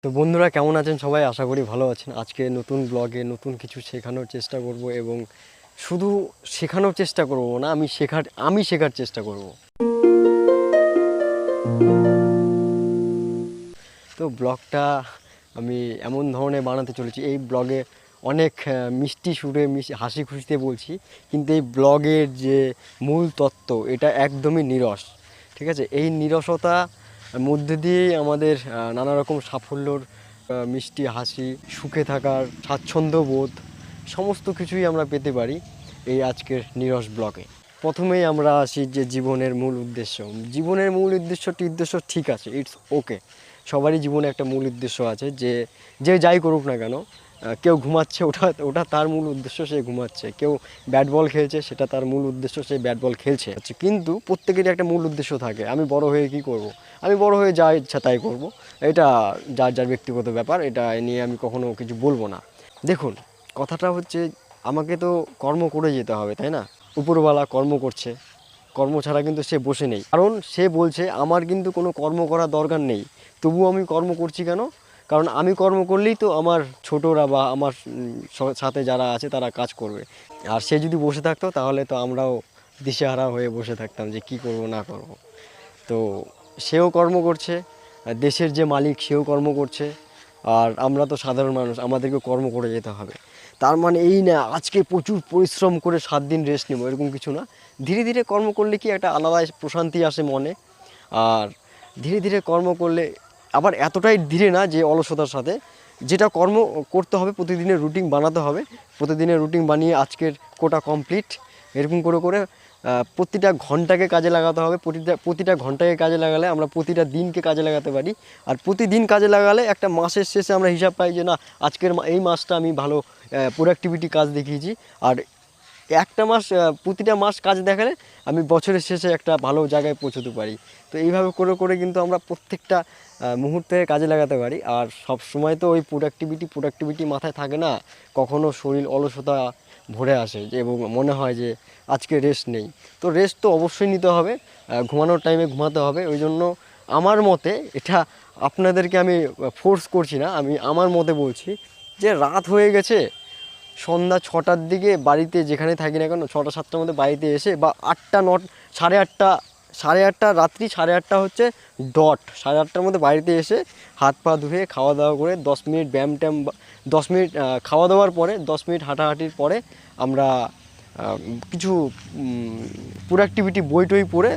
তো বন্ধুরা কেমন আছেন সবাই? আশা করি ভালো আছেন। আজকে নতুন ব্লগে নতুন কিছু শেখানোর চেষ্টা করব এবং শুধু শেখানোর চেষ্টা করব না, আমি শেখার চেষ্টা করব। তো ব্লগটা আমি এমন ধরনের বানাতে চলেছি, এই ব্লগে অনেক মিষ্টি সুরে হাসি খুশিতে বলছি, কিন্তু এই ব্লগের যে মূল তত্ত্ব এটা একদমই নিরস। ঠিক আছে, এই নিরসতা মধ্যে দিয়েই আমাদের নানা রকম সাফল্যর মিষ্টি হাসি, সুখে থাকার স্বাচ্ছন্দ্য বোধ সমস্ত কিছুই আমরা পেতে পারি এই আজকের নিরস ব্লগে। প্রথমেই আমরা আসি যে জীবনের মূল উদ্দেশ্য। জীবনের মূল উদ্দেশ্য ঠিক আছে, ইটস ওকে। সবারই জীবনে একটা মূল উদ্দেশ্য আছে, যে যে যাই করুক না কেন, কেউ ঘুমাচ্ছে, ওটা ওটা তার মূল উদ্দেশ্য, সে ঘুমাচ্ছে। কেউ ব্যাট বল খেলছে, সেটা তার মূল উদ্দেশ্য, সে ব্যাট বল খেলছে। কিন্তু প্রত্যেকেরই একটা মূল উদ্দেশ্য থাকে। আমি বড় হয়ে কি করব, আমি বড় হয়ে যা ইচ্ছা তাই করব, এটা যার যার ব্যক্তিগত ব্যাপার, এটা নিয়ে আমি কখনো কিছু বলবো না। দেখুন, কথাটা হচ্ছে আমাকে তো কর্ম করে যেতে হবে, তাই না? উপরওয়ালা কর্ম করছে, কর্ম ছাড়া কিন্তু সে বসে নেই। কারণ সে বলছে আমার কিন্তু কোনো কর্ম করার দরকার নেই, তবুও আমি কর্ম করছি কেন? কারণ আমি কর্ম করলেই তো আমার ছোটরা বা আমার সাথে যারা আছে তারা কাজ করবে। আর সে যদি বসে থাকতো তাহলে তো আমরাও দিশেহারা হয়ে বসে থাকতাম যে কি করব না করব। তো সেও কর্ম করছে, দেশের যে মালিক সেও কর্ম করছে, আর আমরা তো সাধারণ মানুষ, আমাদেরকে কর্ম করে যেতে হবে। তার মানে এই না আজকে প্রচুর পরিশ্রম করে 7 দিন রেস্ট নেবো, এরকম কিছু না। ধীরে ধীরে কর্ম করলে কি একটা আলাদা প্রশান্তি আসে মনে। আর ধীরে ধীরে কর্ম করলে আবার এতটাই ধীরে না যে অলসতার সাথে, যেটা কর্ম করতে হবে প্রতিদিনের রুটিন বানাতে হবে। প্রতিদিনের রুটিন বানিয়ে আজকের কোটা কমপ্লিট, এরকম করে করে প্রতিটা ঘন্টাকে কাজে লাগাতে হবে। প্রতিটা ঘন্টাকে কাজে লাগালে আমরা প্রতিটা দিনকে কাজে লাগাতে পারি। আর প্রতিদিন কাজে লাগালে একটা মাসের শেষে আমরা হিসাব পাই যে না, আজকের এই মাসটা আমি ভালো প্রোডাক্টিভিটি কাজ দেখিয়েছি। আর একটা মাস, প্রতিটা মাস কাজ দেখালে আমি বছরের শেষে একটা ভালো জায়গায় পৌঁছতে পারি। তো এইভাবে করে করে কিন্তু আমরা প্রত্যেকটা মুহূর্তে কাজে লাগাতে পারি। আর সব সময় তো ওই প্রোডাক্টিভিটি মাথায় থাকে না, কখনো শরীর অলসতা ভরে আসে যে, এবং মনে হয় যে আজকে রেস্ট নেই। তো রেস্ট তো অবশ্যই নিতে হবে, ঘুমানোর টাইমে ঘুমাতে হবে। ওই জন্য আমার মতে, এটা আপনাদেরকে আমি ফোর্স করছি না, আমি আমার মতে বলছি যে রাত হয়ে গেছে, সন্ধ্যা 6টার দিকে বাড়িতে যেখানে থাকি না কেন, 6টা 7টার মধ্যে বাড়িতে এসে, বা 8টা 9, সাড়ে আটটা রাত্রি 8:30 হচ্ছে ডট, 8:30টার মধ্যে বাড়িতে এসে হাত পা ধুয়ে খাওয়া দাওয়া করে 10 মিনিট ব্যায়াম ট্যাম, 10 মিনিট খাওয়া দাওয়ার পরে 10 মিনিট হাঁটাহাঁটির পরে আমরা কিছু প্রোডাক্টিভিটি বই টই পড়ে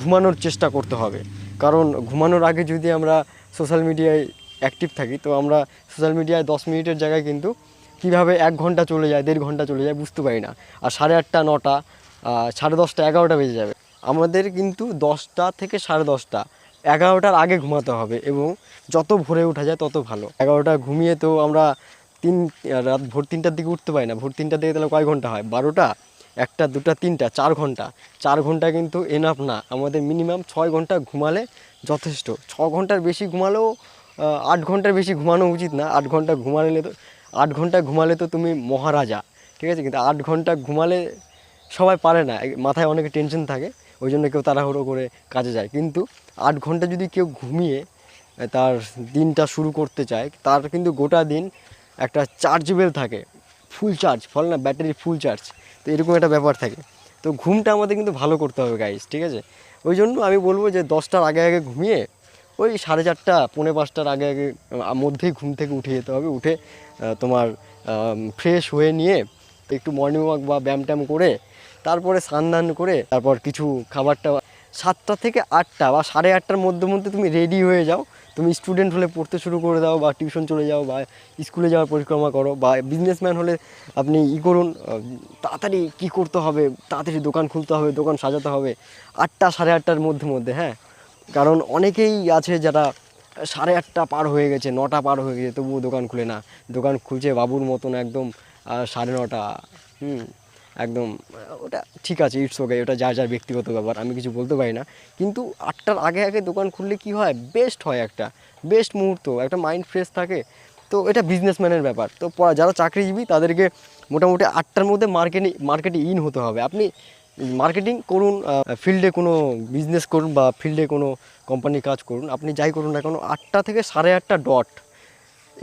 ঘুমানোর চেষ্টা করতে হবে। কারণ ঘুমানোর আগে যদি আমরা সোশ্যাল মিডিয়ায় অ্যাক্টিভ থাকি, তো আমরা সোশ্যাল মিডিয়ায় 10 মিনিটের জায়গায় কিন্তু কীভাবে 1 ঘন্টা চলে যায়, 1.5 ঘন্টা চলে যায় বুঝতে পারি না। আর 8:30 9টা, 10:30 11টা বেজে যাবে। আমাদের কিন্তু 10টা থেকে 10:30, 11টার আগে ঘুমাতে হবে, এবং যত ভোরে ওঠা যায় তত ভালো। 11টা ঘুমিয়ে তো আমরা রাত ভোর 3টার দিকে উঠতে পারি না। ভোর 3টার দিকে তাহলে কয় ঘন্টা হয়? 12টা, 1টা 2টা 3টা 4 ঘন্টা। 4 ঘন্টা কিন্তু এনাফ না, আমাদের মিনিমাম 6 ঘন্টা ঘুমালে যথেষ্ট। 6 ঘন্টার বেশি ঘুমালেও, 8 ঘন্টার বেশি ঘুমানো উচিত না। 8 ঘন্টা ঘুমালে তো তুমি মহারাজা, ঠিক আছে? কিন্তু 8 ঘন্টা ঘুমালে সবাই পারে না, মাথায় অনেক টেনশন থাকে, ওই জন্য কেউ তাড়াহুড়ো করে কাজে যায়। কিন্তু 8 ঘন্টা যদি কেউ ঘুমিয়ে তার দিনটা শুরু করতে চায়, তার কিন্তু গোটা দিন একটা চার্জেবল থাকে, ফুল চার্জ, ফলে না ব্যাটারি ফুল চার্জ। তো এরকম একটা ব্যাপার থাকে। তো ঘুমটা আমাদের কিন্তু ভালো করতে হবে গাইস, ঠিক আছে? ওই জন্য আমি বলবো যে 10টার আগে আগে ঘুমিয়ে ওই 4:30 পৌনে 5টার আগে আগে মধ্যেই ঘুম থেকে উঠে যেতে হবে। উঠে তোমার ফ্রেশ হয়ে নিয়ে একটু মর্নিং ওয়াক বা ব্যায়াম ট্যাম করে, তারপরে স্নান করে, তারপর কিছু খাবারটা 7টা থেকে 8টা বা 8:30টার মধ্যে মধ্যে তুমি রেডি হয়ে যাও। তুমি স্টুডেন্ট হলে পড়তে শুরু করে দাও, বা টিউশন চলে যাও, বা স্কুলে যাওয়ার পরিক্রমা করো, বা বিজনেসম্যান হলে আপনি করুন, তাড়াতাড়ি কী করতে হবে, তাড়াতাড়ি দোকান খুলতে হবে, দোকান সাজাতে হবে 8টা 8:30টার মধ্যে মধ্যে, হ্যাঁ। কারণ অনেকেই আছে যারা 8:30 পার হয়ে গেছে, 9টা পার হয়ে গেছে, তবুও দোকান খুলে না। দোকান খুলছে বাবুর মতন একদম 9:30। একদম ওটা ঠিক আছে, ইটস ওকে, ওটা যার যার ব্যক্তিগত ব্যাপার, আমি কিছু বলতে পারি না। কিন্তু 8টার আগে আগে দোকান খুললে কি হয়, বেস্ট হয়, একটা বেস্ট মুহূর্ত, একটা মাইন্ড ফ্রেশ থাকে। তো এটা বিজনেসম্যানের ব্যাপার। তো যারা চাকরিজীবী তাদেরকে মোটামুটি 8টার মধ্যে মার্কেটে ইন হতে হবে। আপনি মার্কেটিং করুন, ফিল্ডে কোনো বিজনেস করুন বা ফিল্ডে কোনো কোম্পানি কাজ করুন, আপনি যাই করুন না কেন 8টা থেকে 8:30 ডট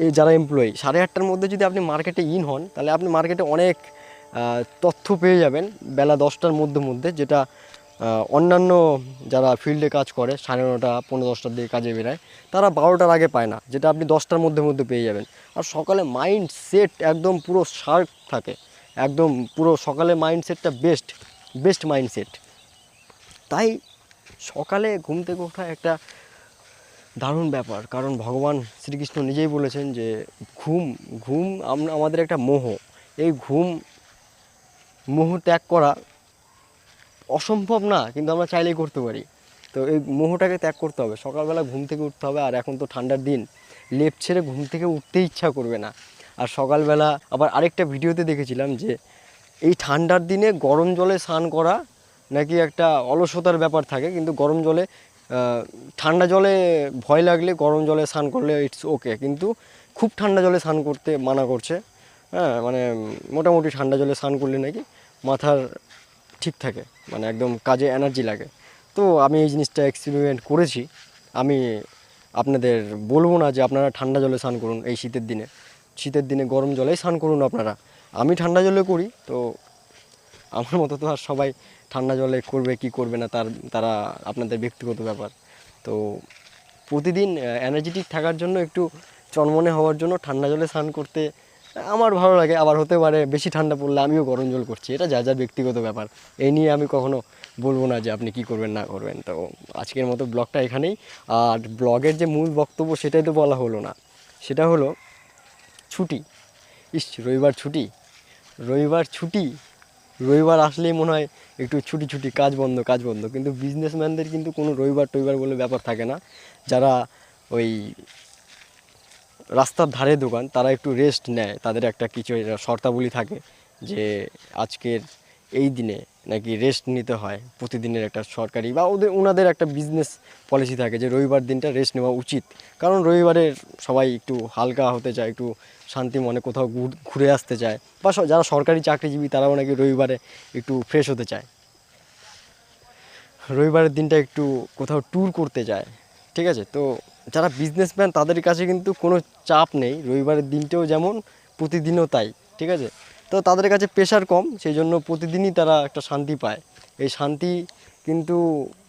এই যারা এমপ্লয়ি 8:30টার মধ্যে যদি আপনি মার্কেটে ইন হন, তাহলে আপনি মার্কেটে অনেক তথ্য পেয়ে যাবেন বেলা 10টার মধ্যে, যেটা অন্যান্য যারা ফিল্ডে কাজ করে 9:30 10:30টার দিকে কাজে বেরায়, তারা 12টার আগে পায় না, যেটা আপনি 10টার মধ্যে পেয়ে যাবেন। আর সকালে মাইন্ড সেট একদম পুরো শার্প থাকে, একদম পুরো সকালে মাইন্ডসেটটা বেস্ট মাইন্ডসেট। তাই সকালে ঘুম থেকে ওঠা একটা দারুণ ব্যাপার, কারণ ভগবান শ্রীকৃষ্ণ নিজেই বলেছেন যে ঘুম আমাদের একটা মোহ। এই মোহ ত্যাগ করা অসম্ভব না, কিন্তু আমরা চাইলেই করতে পারি। তো এই মোহটাকে ত্যাগ করতে হবে, সকালবেলা ঘুম থেকে উঠতে হবে। আর এখন তো ঠান্ডার দিন, লেপ ছেড়ে ঘুম থেকে উঠতে ইচ্ছা করবে না। আর সকালবেলা আবার আরেকটা ভিডিওতে দেখেছিলাম যে এই ঠান্ডার দিনে গরম জলে স্নান করা নাকি একটা অলসতার ব্যাপার থাকে, কিন্তু গরম জলে ঠান্ডা জলে ভয় লাগলে গরম জলে স্নান করলে ইটস ওকে, কিন্তু খুব ঠান্ডা জলে স্নান করতে মানা করছে। হ্যাঁ, মানে মোটামুটি ঠান্ডা জলে স্নান করলে নাকি মাথার ঠিক থাকে, মানে একদম কাজে এনার্জি লাগে। তো আমি এই জিনিসটা এক্সপেরিমেন্ট করেছি। আমি আপনাদের বলবো না যে আপনারা ঠান্ডা জলে স্নান করুন এই শীতের দিনে গরম জলেই স্নান করুন আপনারা। আমি ঠান্ডা জলে করি, তো আমার মতো তো আর সবাই ঠান্ডা জলে করবে কি করবে না তারা আপনাদের ব্যক্তিগত ব্যাপার। তো প্রতিদিন এনার্জেটিক থাকার জন্য, একটু চনমনে হওয়ার জন্য ঠান্ডা জলে স্নান করতে আমার ভালো লাগে। আবার হতে পারে বেশি ঠান্ডা পড়লে আমিও গরম জল করছি, এটা যার ব্যক্তিগত ব্যাপার। এই নিয়ে আমি কখনো বলবো না যে আপনি কি করবেন না করবেন। তো আজকের মতো ব্লগটা এখানেই। আর ব্লগের যে মূল বক্তব্য সেটাই তো বলা হলো না, সেটা হলো ছুটি। রবিবার ছুটি, রবিবার আসলেই মনে হয় একটু ছুটি, কাজ বন্ধ। কিন্তু বিজনেসম্যানদের কিন্তু কোনো রবিবার বলে ব্যাপার থাকে না। যারা ওই রাস্তার ধারে দোকান, তারা একটু রেস্ট নেয়, তাদের একটা কিছু শর্তাবলী থাকে যে আজকের এই দিনে নাকি রেস্ট নিতে হয়। প্রতিদিনের একটা সরকারি বা ওনাদের একটা বিজনেস পলিসি থাকে যে রবিবার দিনটা রেস্ট নেওয়া উচিত, কারণ রবিবারে সবাই একটু হালকা হতে চায়, একটু শান্তি মনে কোথাও ঘুরে আসতে চায়, বা যারা সরকারি চাকরিজীবী তারাও নাকি রবিবারে একটু ফ্রেশ হতে চায়, রবিবারের দিনটা একটু কোথাও ট্যুর করতে যায়। ঠিক আছে, তো যারা বিজনেসম্যান তাদের কাছে কিন্তু কোনো চাপ নেই, রবিবারের দিনটাও যেমন প্রতিদিনও তাই। ঠিক আছে, তো তাদের কাছে প্রেশার কম, সেই জন্য প্রতিদিনই তারা একটা শান্তি পায়। এই শান্তি কিন্তু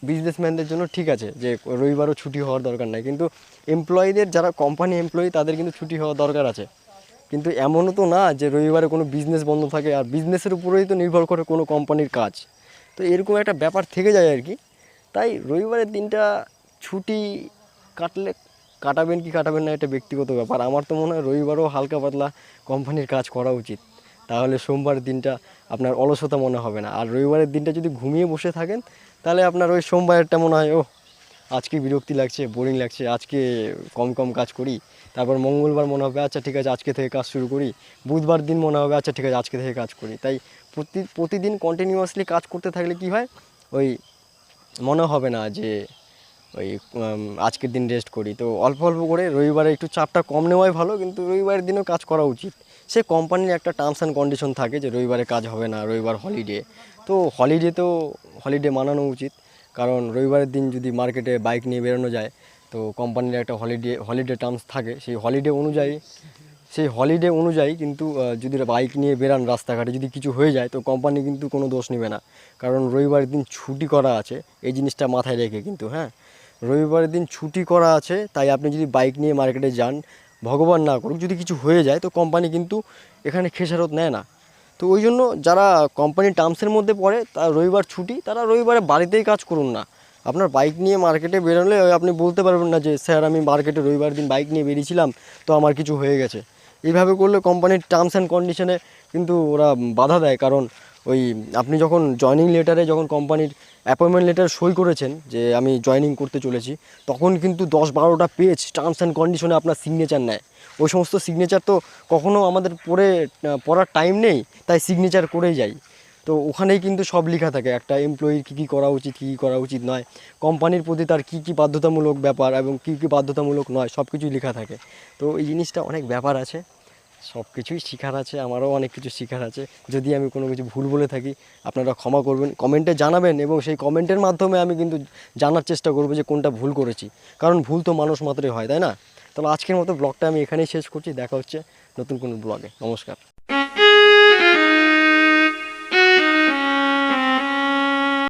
বিজনেসম্যানদের জন্য ঠিক আছে যে রবিবারও ছুটি হওয়ার দরকার নাই, কিন্তু এমপ্লয়ীদের যারা কোম্পানি এমপ্লয়ি তাদের কিন্তু ছুটি হওয়া দরকার আছে। কিন্তু এমনও তো না যে রবিবারে কোনো বিজনেস বন্ধ থাকে, আর বিজনেসের উপরেই তো নির্ভর করে কোনো কোম্পানির কাজ। তো এরকম একটা ব্যাপার থেকে যায় আর কি। তাই রবিবারের দিনটা ছুটি কাটাবেন কি কাটাবেন না এটা ব্যক্তিগত ব্যাপার। আমার তো মনে হয় রবিবারও হালকা পাতলা কোম্পানির কাজ করা উচিত, তাহলে সোমবার দিনটা আপনার অলসতা মনে হবে না। আর রবিবারের দিনটা যদি ঘুমিয়ে বসে থাকেন, তাহলে আপনার ওই সোমবারেরটা মনে হয় আজকে বিরক্তি লাগছে, বোরিং লাগছে, আজকে কম কাজ করি। তারপর মঙ্গলবার মনে হবে আচ্ছা ঠিক আছে আজকে থেকে কাজ শুরু করি। বুধবার দিন মনে হবে আচ্ছা ঠিক আছে আজকে থেকে কাজ করি। তাই প্রতিদিন কন্টিনিউয়াসলি কাজ করতে থাকলে কি হয়, ওই মনে হবে না যে ওই আজকের দিন রেস্ট করি। তো অল্প করে রবিবারে একটু চাপটা কম নেওয়াই ভালো, কিন্তু রবিবারের দিনও কাজ করা উচিত। সে কোম্পানির একটা টার্মস অ্যান্ড কন্ডিশন থাকে যে রবিবারে কাজ হবে না, রবিবার হলিডে। তো হলিডে মানানো উচিত, কারণ রবিবারের দিন যদি মার্কেটে বাইক নিয়ে বেরোনো যায়, তো কোম্পানির একটা হলিডে টার্মস থাকে, সেই হলিডে অনুযায়ী কিন্তু যদি বাইক নিয়ে বেরান রাস্তাঘাটে, যদি কিছু হয়ে যায় তো কোম্পানি কিন্তু কোনো দোষ নেবে না, কারণ রবিবারের দিন ছুটি করা আছে। এই জিনিসটা মাথায় রেখে কিন্তু, হ্যাঁ, রবিবারের দিন ছুটি করা আছে, তাই আপনি যদি বাইক নিয়ে মার্কেটে যান, ভগবান না করুক যদি কিছু হয়ে যায়, তো কোম্পানি কিন্তু এখানে খেসারত নেয় না। তো ওই জন্য যারা কোম্পানির টার্মসের মধ্যে পড়ে, তারা রবিবার ছুটি, তারা রবিবারে বাড়িতেই কাজ করুন না। আপনার বাইক নিয়ে মার্কেটে বেরোলে আপনি বলতে পারবেন না যে স্যার আমি মার্কেটে রবিবার দিন বাইক নিয়ে বেরিয়েছিলাম, তো আমার কিছু হয়ে গেছে। এইভাবে করলে কোম্পানির টার্মস অ্যান্ড কন্ডিশনে কিন্তু ওরা বাধা দেয়, কারণ ওই আপনি যখন জয়নিং লেটারে, যখন কোম্পানির অ্যাপয়েন্টমেন্ট লেটার সই করেছেন যে আমি জয়নিং করতে চলেছি, তখন কিন্তু 10-12টা পেজ টার্মস অ্যান্ড কন্ডিশনে আপনার সিগনেচার নেয়। ওই সমস্ত সিগনেচার তো কখনও আমাদের পড়ার টাইম নেই, তাই সিগনেচার করেই যাই। তো ওখানেই কিন্তু সব লেখা থাকে একটা এমপ্লয়ির কী করা উচিত, কী করা উচিত নয়, কোম্পানির প্রতি তার কী বাধ্যতামূলক ব্যাপার এবং কী বাধ্যতামূলক নয়, সব কিছুই লেখা থাকে। তো এই জিনিসটা অনেক ব্যাপার আছে, সব কিছুই শেখার আছে, আমারও অনেক কিছু শেখার আছে। যদি আমি কোনো কিছু ভুল বলে থাকি আপনারা ক্ষমা করবেন, কমেন্টে জানাবেন, এবং সেই কমেন্টের মাধ্যমে আমি কিন্তু জানার চেষ্টা করবো যে কোনটা ভুল করেছি, কারণ ভুল তো মানুষ মাত্রই হয়, তাই না? তাহলে আজকের মতো ব্লগটা আমি এখানেই শেষ করছি, দেখা হচ্ছে নতুন কোনো ব্লগে। নমস্কার।